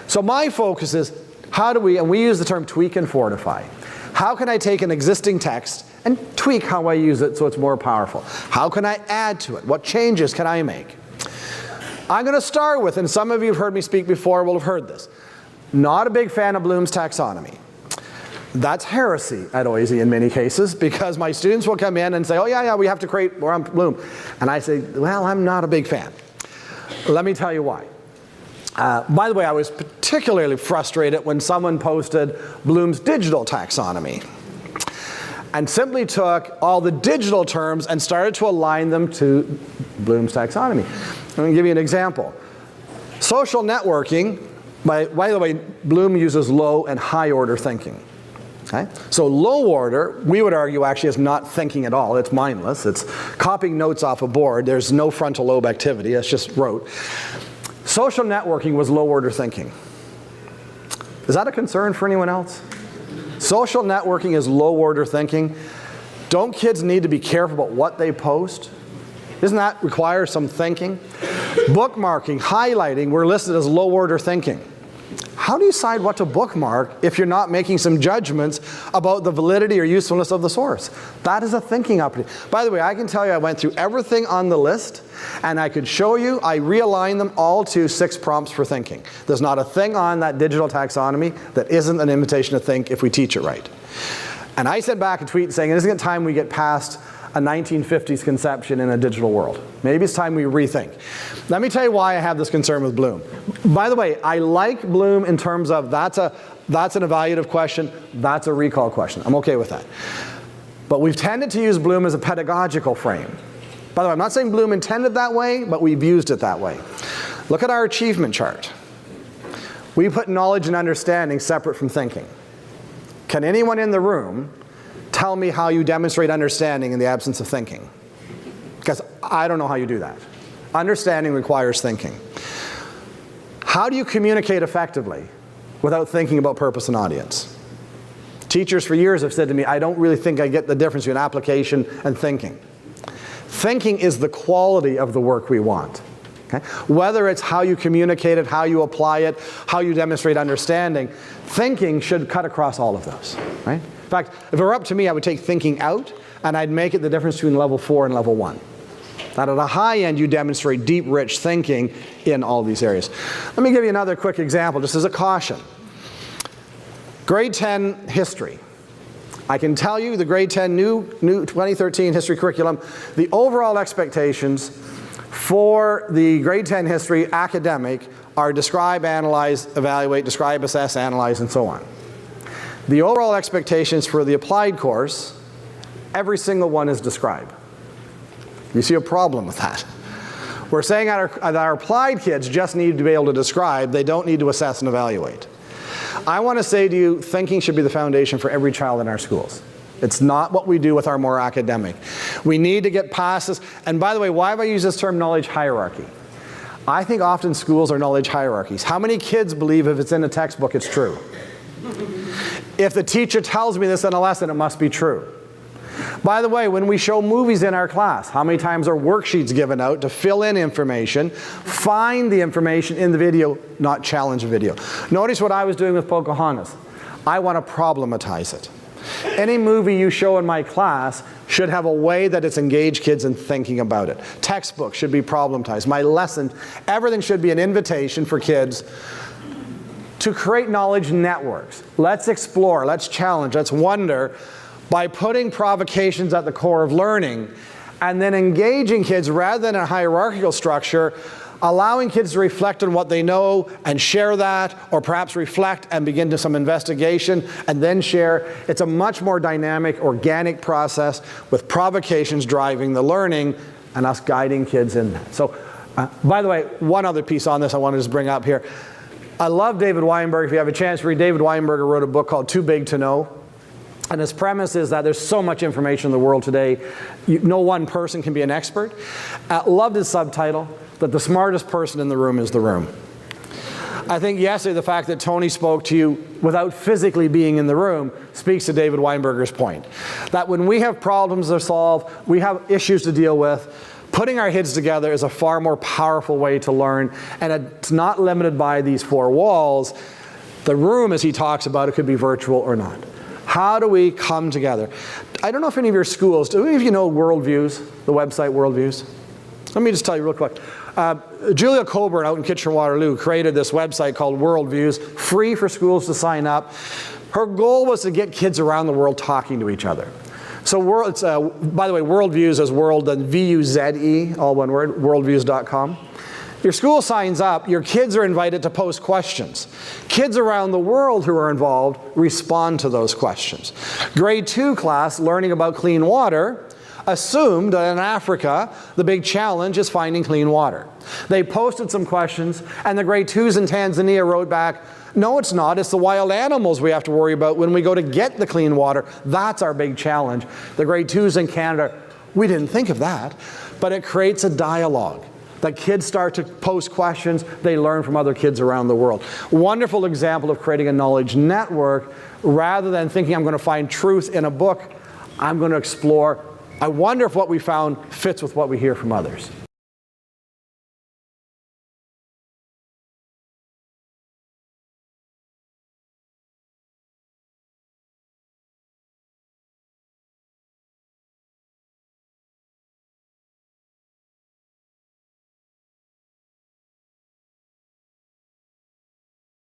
So my focus is, how do we, and we use the term tweak and fortify. How can I take an existing text and tweak how I use it so it's more powerful? How can I add to it? What changes can I make? I'm going to start with, and some of you have heard me speak before will have heard this, not a big fan of Bloom's taxonomy. That's heresy at OISE in many cases, because my students will come in and say, oh yeah, we have to create more on Bloom. And I say, well, I'm not a big fan. Let me tell you why. By the way, I was particularly frustrated when someone posted Bloom's digital taxonomy and simply took all the digital terms and started to align them to Bloom's taxonomy. I'm going to give you an example. Social networking, by the way, Bloom uses low and high order thinking. Okay? So low order, we would argue, actually is not thinking at all. It's mindless. It's copying notes off a board. There's no frontal lobe activity. It's just rote. Social networking was low order thinking. Is that a concern for anyone else? Social networking is low order thinking. Don't kids need to be careful about what they post? Doesn't that require some thinking? Bookmarking, highlighting were listed as low order thinking. How do you decide what to bookmark if you're not making some judgments about the validity or usefulness of the source? That is a thinking opportunity. By the way, I can tell you I went through everything on the list, and I could show you, I realigned them all to 6 prompts for thinking. There's not a thing on that digital taxonomy that isn't an invitation to think if we teach it right. And I sent back a tweet saying, isn't it time we get past a 1950s conception in a digital world? Maybe it's time we rethink. Let me tell you why I have this concern with Bloom. By the way, I like Bloom in terms of that's an evaluative question, that's a recall question. I'm okay with that. But we've tended to use Bloom as a pedagogical frame. By the way, I'm not saying Bloom intended that way, but we've used it that way. Look at our achievement chart. We put knowledge and understanding separate from thinking. Can anyone in the room tell me how you demonstrate understanding in the absence of thinking? Because I don't know how you do that. Understanding requires thinking. How do you communicate effectively without thinking about purpose and audience? Teachers for years have said to me, I don't really think I get the difference between application and thinking. Thinking is the quality of the work we want. Okay? Whether it's how you communicate it, how you apply it, how you demonstrate understanding, thinking should cut across all of those. Right? In fact, if it were up to me, I would take thinking out, and I'd make it the difference between level 4 and level 1. That at a high end, you demonstrate deep, rich thinking in all these areas. Let me give you another quick example, just as a caution. Grade 10 history. I can tell you the grade 10 new 2013 history curriculum, the overall expectations for the grade 10 history academic are describe, analyze, evaluate, describe, assess, analyze, and so on. The overall expectations for the applied course, every single one is describe. You see a problem with that. We're saying that our applied kids just need to be able to describe, they don't need to assess and evaluate. I want to say to you, thinking should be the foundation for every child in our schools. It's not what we do with our more academic. We need to get past this. And by the way, why have I used this term knowledge hierarchy? I think often schools are knowledge hierarchies. How many kids believe if it's in a textbook, it's true? If the teacher tells me this in a lesson, it must be true. By the way, when we show movies in our class, how many times are worksheets given out to fill in information, find the information in the video, not challenge the video? Notice what I was doing with Pocahontas. I want to problematize it. Any movie you show in my class should have a way that it's engaged kids in thinking about it. Textbooks should be problematized. My lesson, everything should be an invitation for kids to create knowledge networks. Let's explore, let's challenge, let's wonder, by putting provocations at the core of learning and then engaging kids rather than a hierarchical structure, allowing kids to reflect on what they know and share that, or perhaps reflect and begin to some investigation and then share. It's a much more dynamic, organic process with provocations driving the learning and us guiding kids in that. So, by the way, one other piece on this I wanted to just bring up here. I love David Weinberg. If you have a chance to read, David Weinberg wrote a book called Too Big to Know. And his premise is that there's so much information in the world today, no one person can be an expert. Loved his subtitle, that the smartest person in the room is the room. I think yesterday the fact that Tony spoke to you without physically being in the room speaks to David Weinberger's point. That when we have problems to solve, we have issues to deal with, Putting our heads together is a far more powerful way to learn, and it's not limited by these four walls. The room, as he talks about, it could be virtual or not. How do we come together? I don't know if any of your schools, do any of you know Worldviews, the website Worldviews? Let me just tell you real quick. Julia Coburn out in Kitchener-Waterloo created this website called Worldviews, free for schools to sign up. Her goal was to get kids around the world talking to each other. So by the way, Worldviews is world, and V-U-Z-E, all one word, worldviews.com. Your school signs up, your kids are invited to post questions. Kids around the world who are involved respond to those questions. Grade 2 class learning about clean water assumed that in Africa, the big challenge is finding clean water. They posted some questions, and the grade 2s in Tanzania wrote back, no, it's not. It's the wild animals we have to worry about when we go to get the clean water. That's our big challenge. The grade 2s in Canada, we didn't think of that. But it creates a dialogue. The kids start to post questions. They learn from other kids around the world. Wonderful example of creating a knowledge network. Rather than thinking I'm going to find truth in a book, I'm going to explore. I wonder if what we found fits with what we hear from others.